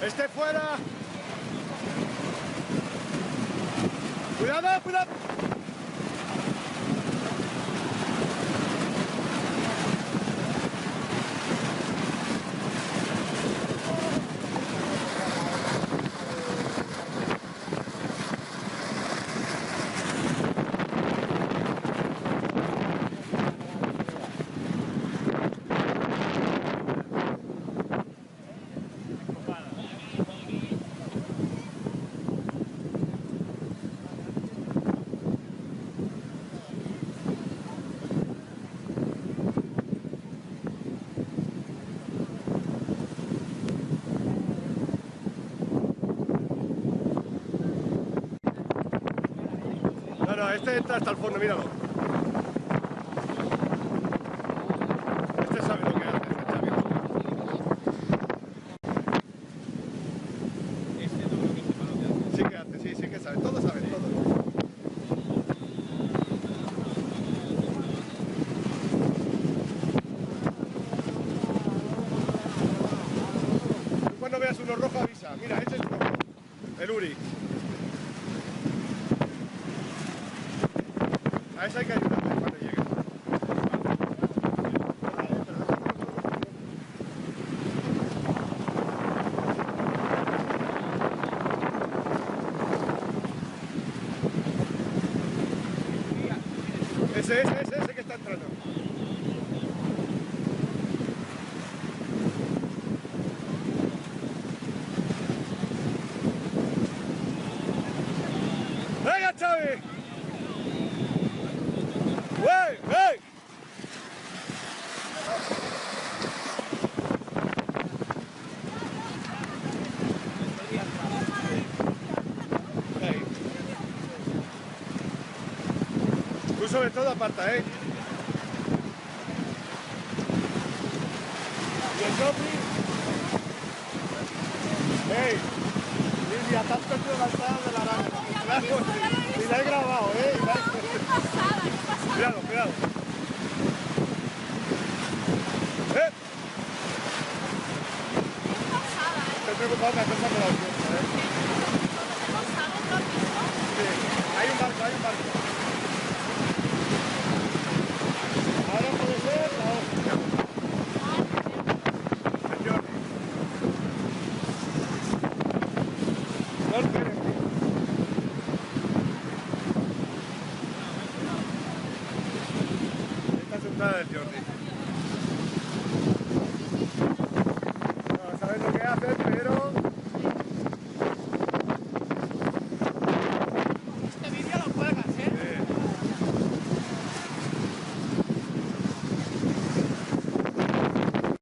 Este fuera. Cuidado, cuidado. No, este entra hasta el fondo, míralo. Este sabe lo que hace, este Xavi. Este no creo que sepa lo que hace. Sí que hace, sí que sabe, todos saben, todos. Tú cuando veas uno rojo avisa, mira, ese es rojo, el Uri. A ese hay que ayudarle cuando llegue. Ese que está entrando. ¡Venga, Xavi! ¡Wey! ¡Wey! Tú sobre todo aparta, ¿eh? Y el Joffrey. ¡Ey! Lidia, te has perdido la entrada de la araña. Y la he grabado, ¿eh? ¡Qué pasada! Cuidado, cuidado. ¡Qué pasada! Estoy preocupado, me ha costado la opción, ¿eh? ¿Tenemos algo propio? Sí, hay un barco, hay un barco. Ahora puede ser la hostia. El Jordi. No esperes, tío. Esta es entrada del Jordi.